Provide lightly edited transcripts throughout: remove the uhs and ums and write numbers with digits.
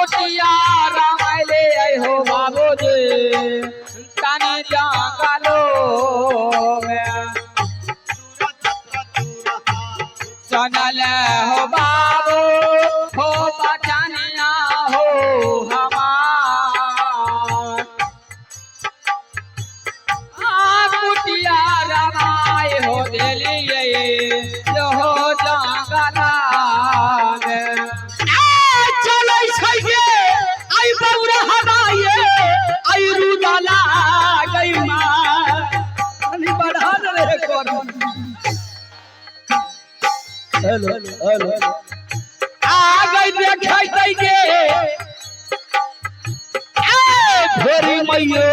कुटिया रमाइले हो बाबूजी तनी जंगलो में चनल हो बाबू हो बचनिया हो हमार कुटिया रमाए हो दिलिए जो हो जंगला में चलै छै गे आई बौरा हवाए आई रुदला गई मां अनी बढ़ान रे कर हेलो हेलो आ गई देखै तै गे ए भोरी मैयो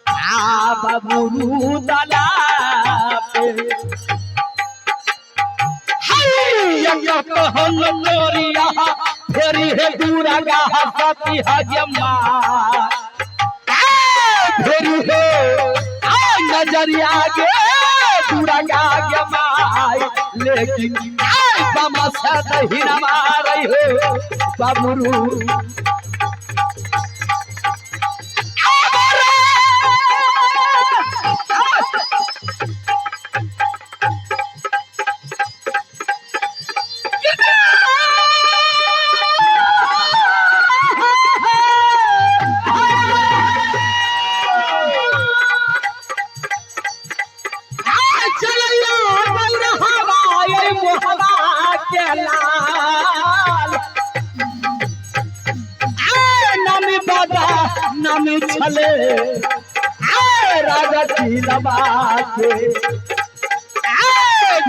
आ बाबू रुदला पे या कहन लोरिया फेरी है दूरा गा सती हजमा फेरी है आ नजरिया गे दूरा गा गमाई लेकिन बमा से दही न मारै हो बाबूरू नमी छले राजा की लबाके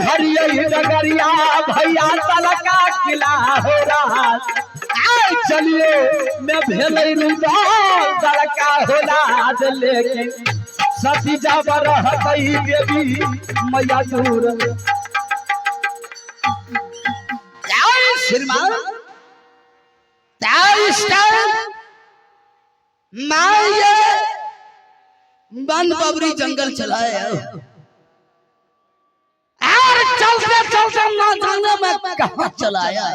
घरिया डगरिया भैया तलका किला हो रात चलिए मैं भेलै रुदल तलका हो रात लेकिन सती जाब रहतै देवी मैया दूर श्रीमान मैं ये बंद बबरी जंगल चलाया और चलते चलते ना जाने मैं कहाँ चलाया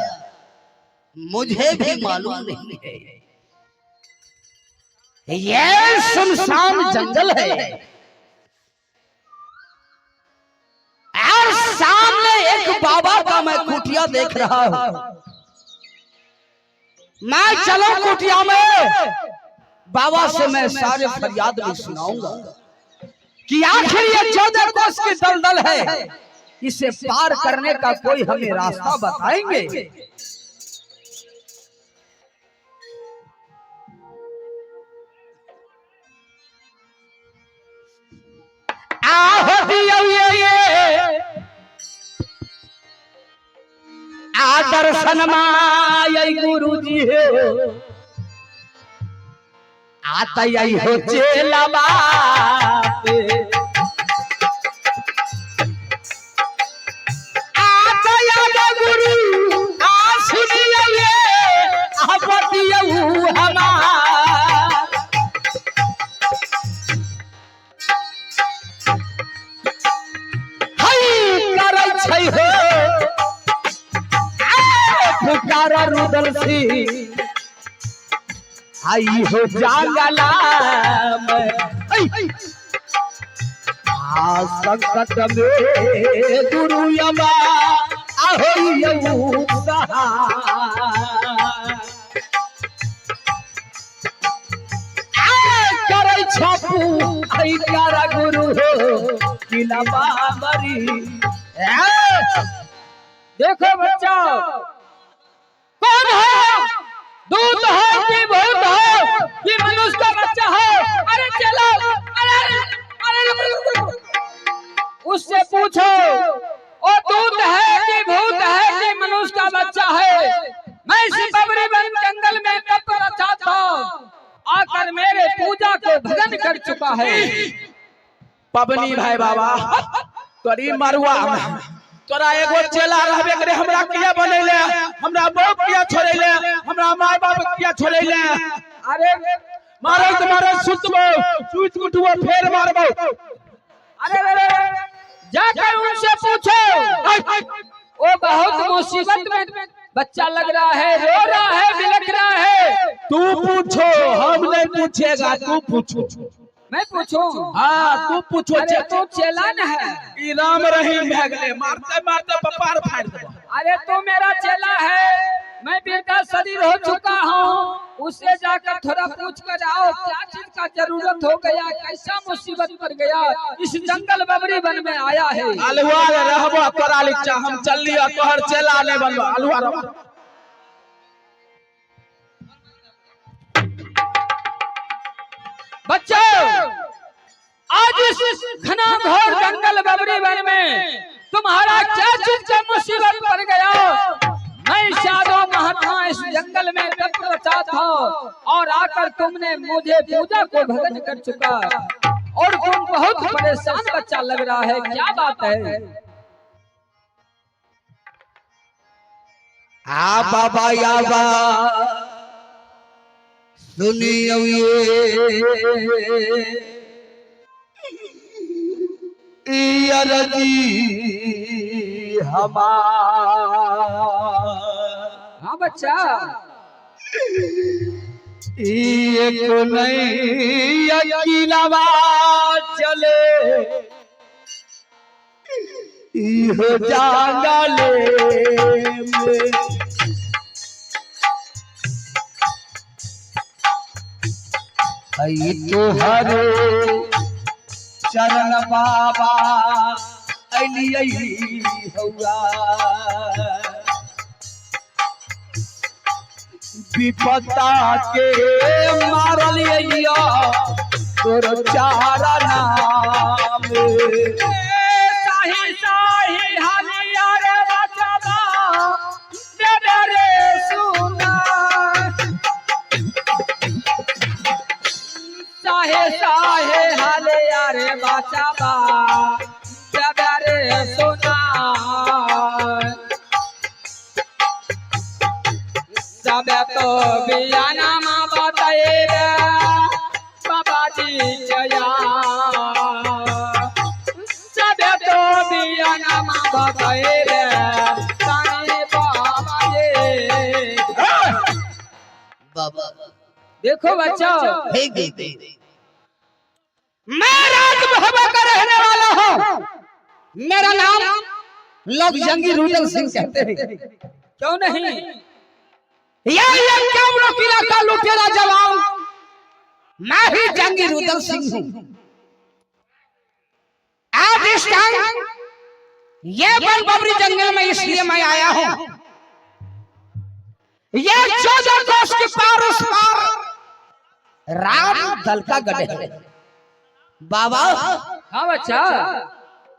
मुझे भी मालूम नहीं है। ये सुनसान जंगल है और सामने एक बाबा का मैं कुटिया देख रहा हूँ। मैं चलो कुटिया में बाबा से मैं सारे फरियाद में सुनाऊंगा कि आखिर ये 14 कोस की दलदल है, इसे पार करने का कोई हमें रास्ता बताएंगे। दर्शन माय गुरु जी हो आता यही हो चेला बाप आता याद गुरु आसुनिया ये आपतिया हमार हई करै छै हो पुकारा रुदल सिंह आई हो जंगला में संकट में गुरु यमा आहो यऊ करे छपू आई प्यारा गुरु हो किला बाबरी। देखो बच्चा कौन है, दूध है कि भूत है कि मनुष्य का बच्चा है? अरे चलो अरे उससे पूछो वो दूध है कि भूत है कि मनुष्य का बच्चा है? मैं इस बबरी वन जंगल में तप रचा था, आकर मेरे पूजा को भंग कर चुका है। पबनी भाई बाबा तोरी मरुआ तोरा एगो चेला रहबे करे, हमरा किया बनैले, हमरा बाप किया छोड़ैले, हमरा माय बाप किया छोड़ैले। अरे मारे तुम्हारे सुतबो सुत उठबो फेर मारबो। अरे जाकर उनसे पूछो, वो बहुत मुसीबत में बच्चा लग रहा है, रो रहा है, बिलख रहा है। तू पूछो, हम नहीं पूछेगा, तू पूछो। मैं पूछूं? हाँ तू पूछो। अरे तू चेला न है? ई राम रहीम भगले मारते मारते पपार फाड़ दे। अरे तू मेरा चेला है, मैं बेटा शरीर हो चुका हूँ, उससे जाकर थोड़ा पूछ कर आओ क्या चीज का जरूरत हो गया, कैसा मुसीबत पड़ गया, इस जंगल बबरी वन में आया है। अलहुआ रहबो तोरा लिचा, हम चल लिया तोहर चेला ने बनवा। अलहुआ रहबो। बच्चों, आज इस घना घोर जंगल बबरी वन में तुम्हारा क्या चीज का मुसीबत पड़ गया? मैं साधो महात्मा इस जंगल में तप रचा था और आकर तुमने मुझे पूजा को भंग कर चुका और तुम बहुत परेशान बच्चा लग रहा है, क्या बात है? आ बाबा याबा सुनियो ये अरजी हाँ बच्चा, एक नहीं अकेलावा चले इहो जंगले में। आई तोहरे चरण बाबा अलियई हौआ, विपत्ता के मारलिया तोर चारा नाम। साही साही हालिया रे बच्चा दे दे रे सुना, साहे साहे हालिया रे बच्चा दे दे रे सुना, सब तो बियाना माँ बताए रे बाबा जी जया, सब तो बियाना माँ बताए रे साईं बाबा जी। बाबा देखो बच्चों, मैं राजमहल का रहने वाला हूँ, मेरा नाम लोग जंगी रुदल सिंह कहते हैं। क्यों नहीं? ये क्यों किला का लुटेरा जवान मैं ही जंगी रुदल सिंह हूँ। आज इस टाइम ये वन बबरी जंगल में इसलिए मैं आया हूँ, ये 14 कोस के पार उस पार राम दल का गढ़ है। बाबा हाँ बच्चा,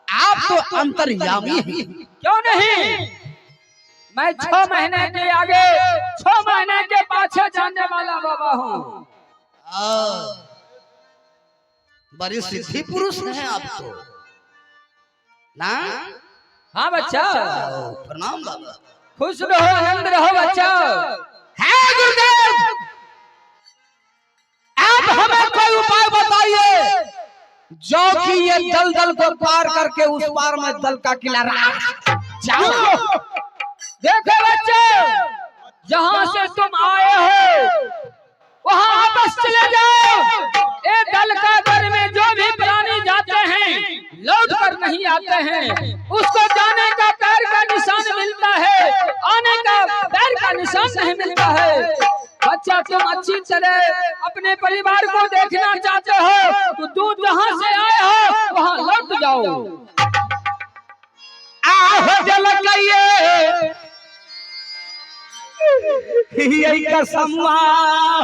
आप तो अंतर्यामी हैं। क्यों नहीं? मैं 6 महीने के आगे 6 महीने के पाछे जाने वाला बाबा हूँ। बड़े सिद्धि पुरुष हैं आप तो ना? हाँ बच्चा, प्रणाम बाबा। खुश रहो, आनंद रहो बच्चा। है गुरुदेव, आप हमें कोई उपाय बताइए जो कि ये दलदल को पार करके उस पार में दल का किला जाओ। देखो बच्चे, जहाँ से तुम आए हो वहाँ वापस चले जाओ। ये दल का घर में जो भी प्राणी जाते हैं लौट कर नहीं आते हैं, उसको जाने का पैर का निशान मिलता है, आने का पैर का निशान नहीं मिलता है। बच्चा, तुम अच्छी तरह अपने परिवार को देखना चाहते हो तो दूर जहाँ से आए हो वहाँ लौट जाओ। आहो जल कहिए यही कसमवा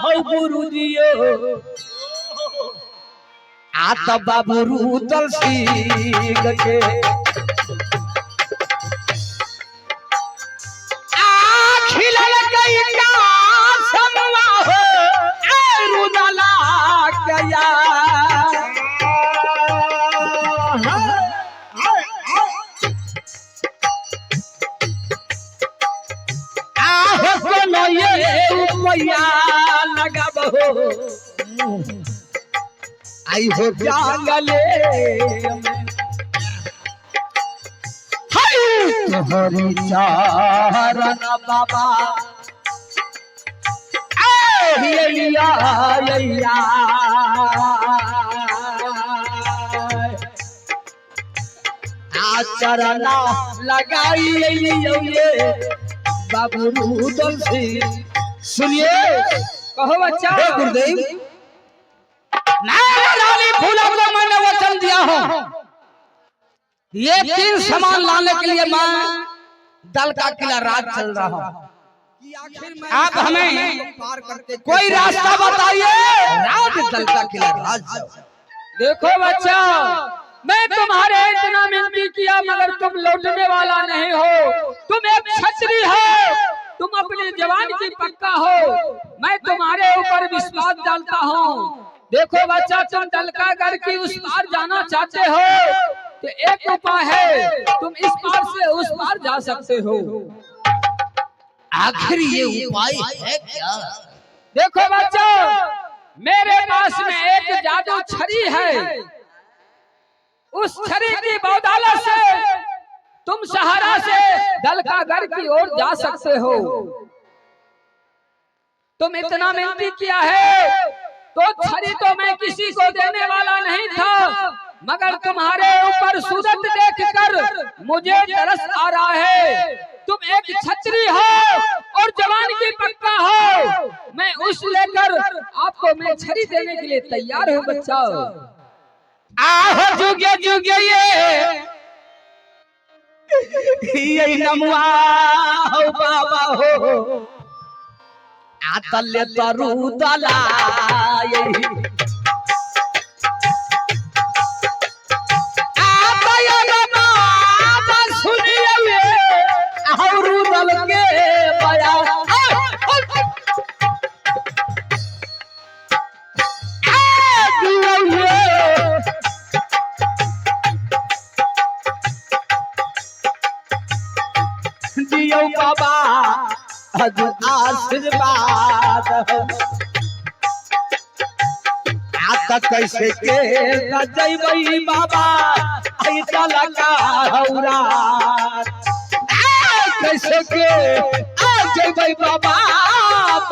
हो गुरुजियो, आत बाबू रुदल सिंह के खिलल कई का समवा हो रुदला कया। आई हो जंगले तोहरी चरण बाबा चरना लगाई बाबू रुदल सिंह। सुनिए कहो बच्चा। हे गुरुदेव, मैं रानी फूलों को मैंने वचन दिया हूँ, ये 3 सामान लाने के लिए मैं दल का किला राज चल रहा हूँ। आप हमें कोई रास्ता बताइए, राज दल का किला राज जाओ। देखो बच्चा, मैं तुम्हारे इतना विनती किया मगर तुम लौटने वाला नहीं हो। तुम एक क्षत्रिय हो, तुम अपनी जवान की पक्का हो। मैं तुम्हारे ऊपर विश्वास डालता हूँ। देखो बच्चा, तुम दलकागढ़ की उस पार जाना चाहते हो तो एक उपाय है, तुम इस पार से उस पार जा सकते हो। आखिर ये उपाय है क्या? देखो बच्चा, मेरे पास में एक जादू छड़ी है। उस छड़ी की बदौलत से तुम सहारा से दलकागढ़ की ओर जा सकते हो। तुम इतना विनती किया है तो छड़ी तो मैं किसी को देने वाला नहीं था, मगर तुम्हारे ऊपर सूरत देखकर मुझे तरस आ रहा है। तुम एक क्षत्रिय हो और जवान की पक्का हो। मैं उस लेकर आपको मैं छड़ी देने के लिए तैयार हूँ बच्चा। आहो जुगे जुगे ये नमुआ हो बाबा हो, आतले तरु दला बाबा आशीर्वाद आता कैसे के जैबई बाबा लगा हौरा कैसे के जैबई बाबा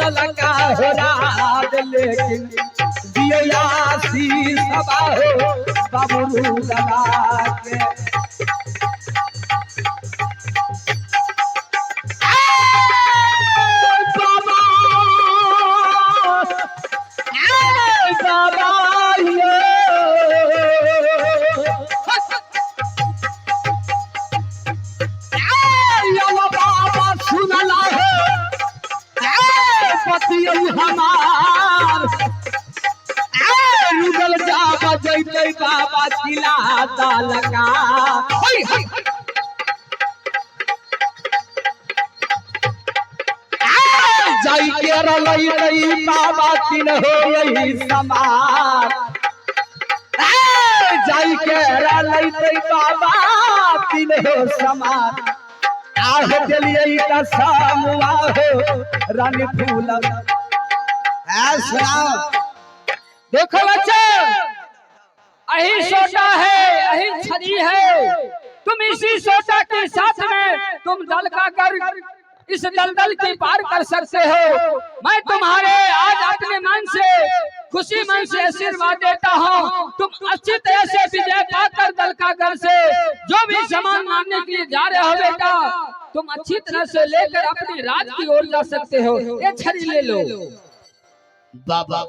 लगा हौरा। लेकिन दिया सभा हो बाबू लगा के बाबा किला लगा जाई के रलई बाबा तीन हो यही समान। जाई के रलई बाबा तीन हो समान। आह दिलिए का सामुआ हो रानी फूल। देखो बच्चा, अही सोटा है, अही छड़ी है। तुम इसी सोटा के साथ में तुम दलकागढ़ इस दलदल के पार कर सकते हो। मैं तुम्हारे आज अपने मन से खुशी मन से आशीर्वाद देता हूँ। तुम अच्छी तरह से विजय पाकर दलकागढ़ से जो भी सामान मांगने के लिए जा रहे हो बेटा, तुम अच्छी तरह से लेकर अपने राज की ओर जा सकते हो। ये छड़ी ले लो बाबा।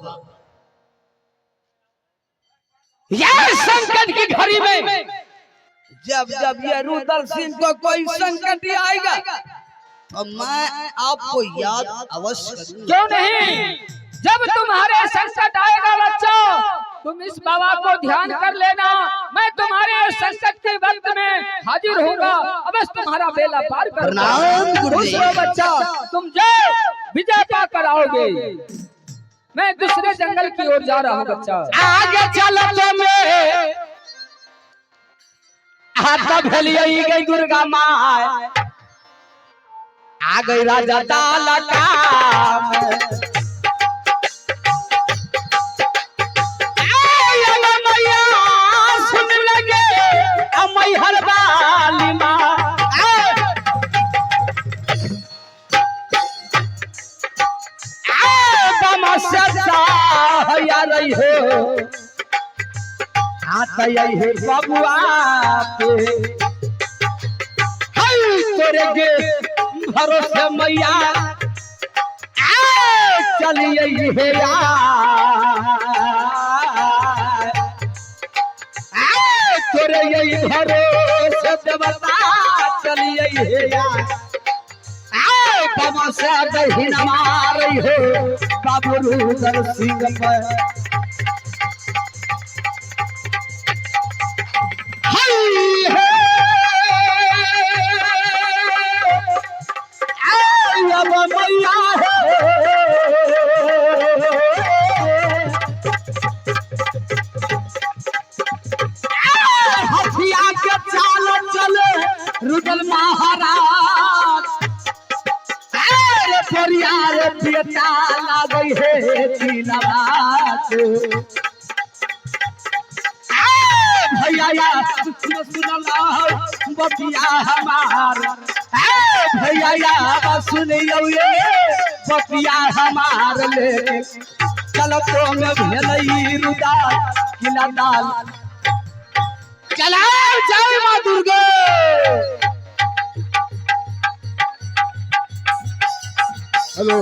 यह संकट की घड़ी में जब जब ये रुदल सिंह को कोई संकट आएगा तो मैं आपको याद अवश्य करूंगा। क्यों नहीं? जब तुम्हारे संकट आएगा बच्चा, तुम इस बाबा को ध्यान कर लेना। मैं तुम्हारे संकट के वक्त में हाजिर होगा, अवश्य तुम्हारा बेड़ा पार कर बच्चा। तुम जय विजय पाकर आओगे। मैं दूसरे जंगल की ओर जा रहा हूँ बच्चा। आगे चलो तुम्हें हाथ भेलिए गई दुर्गा माँ, आ गई राजा दाला सुन लगे हर बाली माँ तय बबुआ पे तोरे के भरोसे मैया चलिए हे तोरे यही भरोसे देवता चलिए हे बाबा से दही न मारी हो बाबू रुदल सिंह पर हथिया के चाल चले रुदल महाराज परियार बेटा लागई है दिलवात भैया सुनला बतिया हमार भैया सुनियो ये बतिया हमार ले चलो तो में भेलई रुदा किला दाल चलाओ जय मां दुर्गा हेलो